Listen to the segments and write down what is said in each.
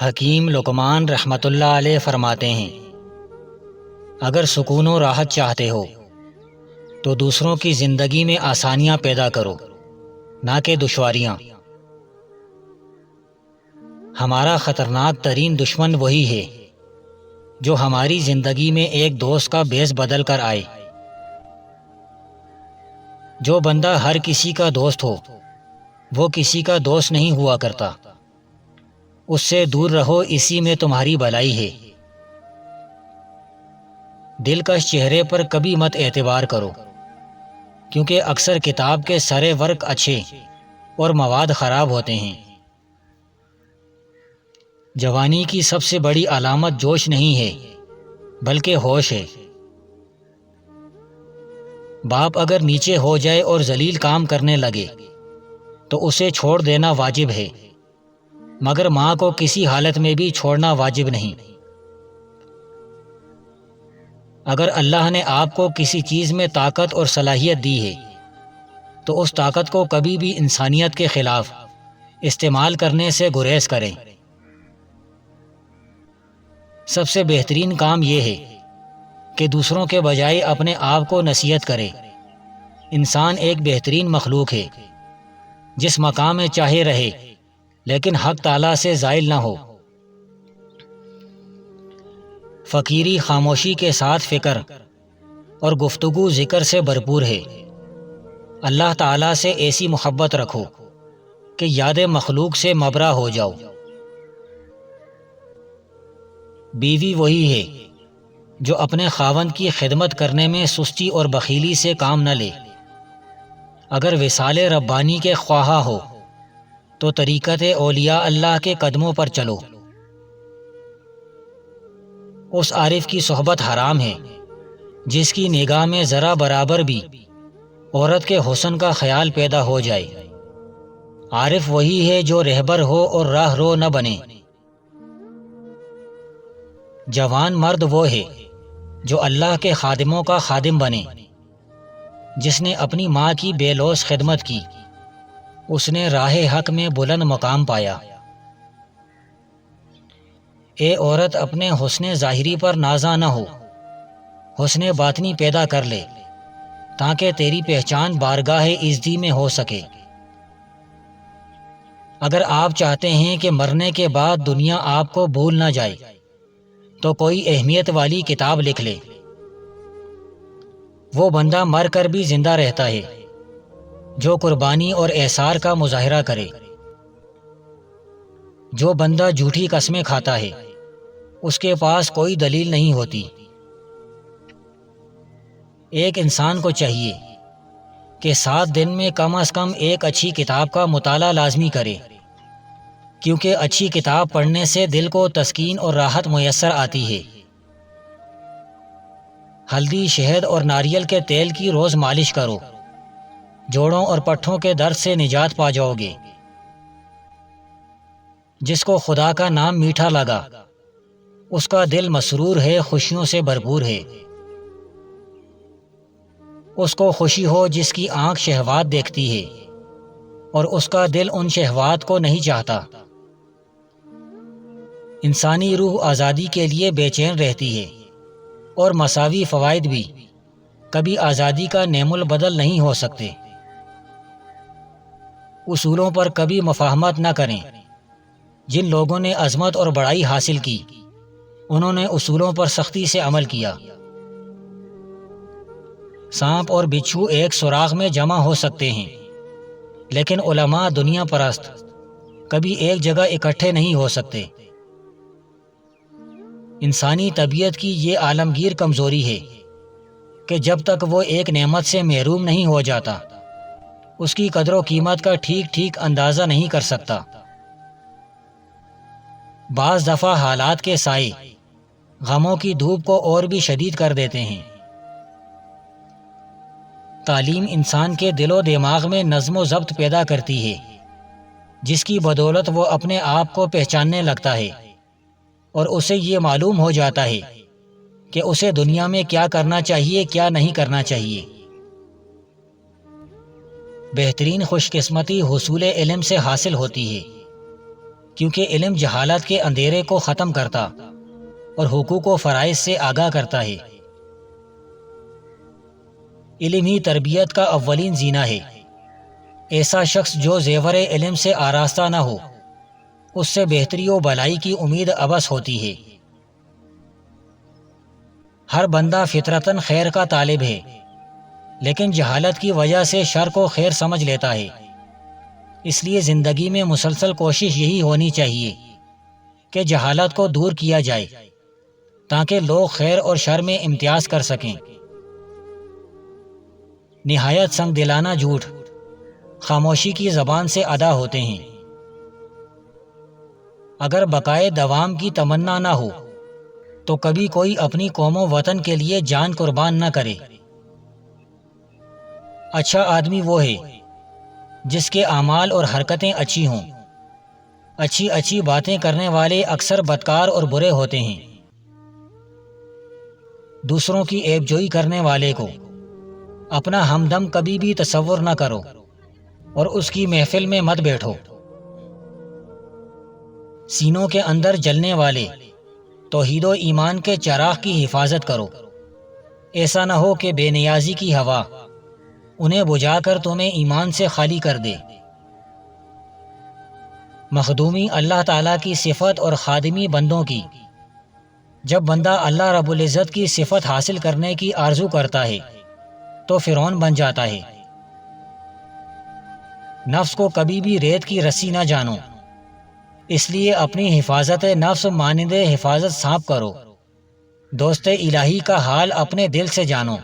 حکیم لقمان رحمۃ اللہ علیہ فرماتے ہیں، اگر سکون و راحت چاہتے ہو تو دوسروں کی زندگی میں آسانیاں پیدا کرو، نہ کہ دشواریاں۔ ہمارا خطرناک ترین دشمن وہی ہے جو ہماری زندگی میں ایک دوست کا بیس بدل کر آئے۔ جو بندہ ہر کسی کا دوست ہو وہ کسی کا دوست نہیں ہوا کرتا۔ اس سے دور رہو، اسی میں تمہاری بھلائی ہے۔ دلکش چہرے پر کبھی مت اعتبار کرو، کیونکہ اکثر کتاب کے سرے ورق اچھے اور مواد خراب ہوتے ہیں۔ جوانی کی سب سے بڑی علامت جوش نہیں ہے بلکہ ہوش ہے۔ باپ اگر نیچے ہو جائے اور ذلیل کام کرنے لگے تو اسے چھوڑ دینا واجب ہے، مگر ماں کو کسی حالت میں بھی چھوڑنا واجب نہیں۔ اگر اللہ نے آپ کو کسی چیز میں طاقت اور صلاحیت دی ہے تو اس طاقت کو کبھی بھی انسانیت کے خلاف استعمال کرنے سے گریز کریں۔ سب سے بہترین کام یہ ہے کہ دوسروں کے بجائے اپنے آپ کو نصیحت کرے۔ انسان ایک بہترین مخلوق ہے، جس مقام میں چاہے رہے لیکن حق تعالیٰ سے زائل نہ ہو۔ فقیری خاموشی کے ساتھ فکر اور گفتگو ذکر سے بھرپور ہے۔ اللہ تعالیٰ سے ایسی محبت رکھو کہ یاد مخلوق سے مبرا ہو جاؤ۔ بیوی وہی ہے جو اپنے خاوند کی خدمت کرنے میں سستی اور بخیلی سے کام نہ لے۔ اگر وصال ربانی کے خواہاں ہو تو طریقت اولیاء اللہ کے قدموں پر چلو۔ اس عارف کی صحبت حرام ہے جس کی نگاہ میں ذرا برابر بھی عورت کے حسن کا خیال پیدا ہو جائے۔ عارف وہی ہے جو رہبر ہو اور راہ رو نہ بنے۔ جوان مرد وہ ہے جو اللہ کے خادموں کا خادم بنے۔ جس نے اپنی ماں کی بے لوث خدمت کی، اس نے راہ حق میں بلند مقام پایا۔ اے عورت، اپنے حسن ظاہری پر نازاں نہ ہو، حسن باطنی پیدا کر لے تاکہ تیری پہچان بارگاہ عزتی میں ہو سکے۔ اگر آپ چاہتے ہیں کہ مرنے کے بعد دنیا آپ کو بھول نہ جائے تو کوئی اہمیت والی کتاب لکھ لے۔ وہ بندہ مر کر بھی زندہ رہتا ہے جو قربانی اور ایثار کا مظاہرہ کرے۔ جو بندہ جھوٹی قسمیں کھاتا ہے اس کے پاس کوئی دلیل نہیں ہوتی۔ ایک انسان کو چاہیے کہ 7 دن میں کم از کم ایک اچھی کتاب کا مطالعہ لازمی کرے، کیونکہ اچھی کتاب پڑھنے سے دل کو تسکین اور راحت میسر آتی ہے۔ ہلدی، شہد اور ناریل کے تیل کی روز مالش کرو، جوڑوں اور پٹھوں کے درد سے نجات پا جاؤ گے۔ جس کو خدا کا نام میٹھا لگا اس کا دل مسرور ہے، خوشیوں سے بھرپور ہے۔ اس کو خوشی ہو جس کی آنکھ شہوات دیکھتی ہے اور اس کا دل ان شہوات کو نہیں چاہتا۔ انسانی روح آزادی کے لیے بے چین رہتی ہے، اور مساوی فوائد بھی کبھی آزادی کا نعم البدل نہیں ہو سکتے۔ اصولوں پر کبھی مفاہمت نہ کریں۔ جن لوگوں نے عظمت اور بڑائی حاصل کی انہوں نے اصولوں پر سختی سے عمل کیا۔ سانپ اور بچھو ایک سوراخ میں جمع ہو سکتے ہیں، لیکن علماء دنیا پرست کبھی ایک جگہ اکٹھے نہیں ہو سکتے۔ انسانی طبیعت کی یہ عالمگیر کمزوری ہے کہ جب تک وہ ایک نعمت سے محروم نہیں ہو جاتا اس کی قدر و قیمت کا ٹھیک اندازہ نہیں کر سکتا۔ بعض دفعہ حالات کے سائے غموں کی دھوپ کو اور بھی شدید کر دیتے ہیں۔ تعلیم انسان کے دل و دماغ میں نظم و ضبط پیدا کرتی ہے، جس کی بدولت وہ اپنے آپ کو پہچاننے لگتا ہے اور اسے یہ معلوم ہو جاتا ہے کہ اسے دنیا میں کیا کرنا چاہیے، کیا نہیں کرنا چاہیے۔ بہترین خوش قسمتی حصول علم سے حاصل ہوتی ہے۔ کیونکہ علم جہالت کے اندھیرے کو ختم کرتا اور حقوق و فرائض سے آگاہ کرتا ہے۔ علم ہی تربیت کا اولین زینہ ہے۔ ایسا شخص جو زیور علم سے آراستہ نہ ہو، اس سے بہتری و بھلائی کی امید عبث ہوتی ہے۔ ہر بندہ فطرتاً خیر کا طالب ہے، لیکن جہالت کی وجہ سے شر کو خیر سمجھ لیتا ہے۔ اس لیے زندگی میں مسلسل کوشش یہی ہونی چاہیے کہ جہالت کو دور کیا جائے، تاکہ لوگ خیر اور شر میں امتیاز کر سکیں۔ نہایت سنگ دلانہ جھوٹ خاموشی کی زبان سے ادا ہوتے ہیں۔ اگر بقائے دوام کی تمنا نہ ہو تو کبھی کوئی اپنی قوم و وطن کے لیے جان قربان نہ کرے۔ اچھا آدمی وہ ہے جس کے اعمال اور حرکتیں اچھی ہوں۔ اچھی اچھی باتیں کرنے والے اکثر بدکار اور برے ہوتے ہیں۔ دوسروں کی عیب جوئی کرنے والے کو اپنا ہمدم کبھی بھی تصور نہ کرو اور اس کی محفل میں مت بیٹھو۔ سینوں کے اندر جلنے والے توحید و ایمان کے چراغ کی حفاظت کرو۔ ایسا نہ ہو کہ بے نیازی کی ہوا انہیں بجھا کر تمہیں ایمان سے خالی کر دے۔ مخدومی اللہ تعالیٰ کی صفت اور خادمی بندوں کی۔ جب بندہ اللہ رب العزت کی صفت حاصل کرنے کی آرزو کرتا ہے تو فرعون بن جاتا ہے۔ نفس کو کبھی بھی ریت کی رسی نہ جانو، اس لیے اپنی حفاظت نفس مانند حفاظت سانپ کرو۔ دوست الہی کا حال اپنے دل سے جانو،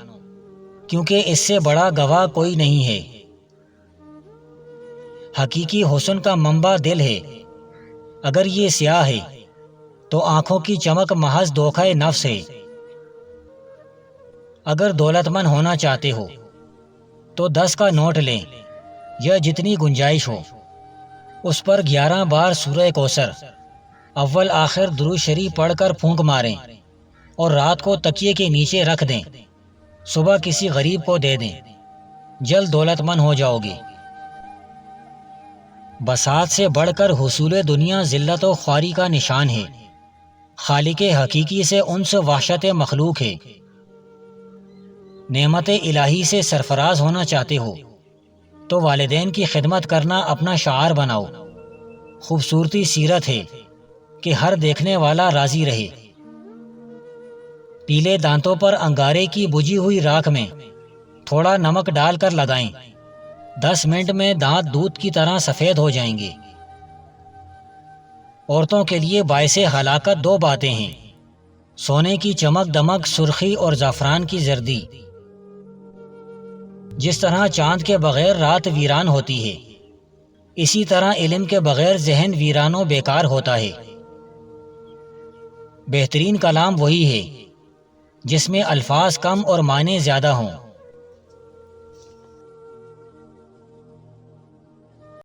کیونکہ اس سے بڑا گواہ کوئی نہیں ہے۔ حقیقی حسن کا منبع دل ہے۔ اگر یہ سیاہ ہے تو آنکھوں کی چمک محض دھوکہ نفس ہے۔ اگر دولت مند ہونا چاہتے ہو تو 10 کا نوٹ لیں یا جتنی گنجائش ہو، اس پر 11 بار سورہ کوثر اول آخر درود شریف پڑھ کر پھونک ماریں اور رات کو تکیے کے نیچے رکھ دیں، صبح کسی غریب کو دے دیں، جلد دولت مند ہو جاؤ گے۔ بساط سے بڑھ کر حصول دنیا ذلت و خواری کا نشان ہے۔ خالق حقیقی سے انس وحشت مخلوق ہے۔ نعمت الہی سے سرفراز ہونا چاہتے ہو تو والدین کی خدمت کرنا اپنا شعار بناؤ۔ خوبصورتی سیرت ہے کہ ہر دیکھنے والا راضی رہے۔ پیلے دانتوں پر انگارے کی بجھی ہوئی راکھ میں تھوڑا نمک ڈال کر لگائیں، 10 منٹ میں دانت دودھ کی طرح سفید ہو جائیں گے۔ عورتوں کے لیے باعث ہلاکت 2 باتیں ہیں: سونے کی چمک دمک سرخی اور زعفران کی زردی۔ جس طرح چاند کے بغیر رات ویران ہوتی ہے، اسی طرح علم کے بغیر ذہن ویران و بیکار ہوتا ہے۔ بہترین کلام وہی ہے جس میں الفاظ کم اور معنی زیادہ ہوں۔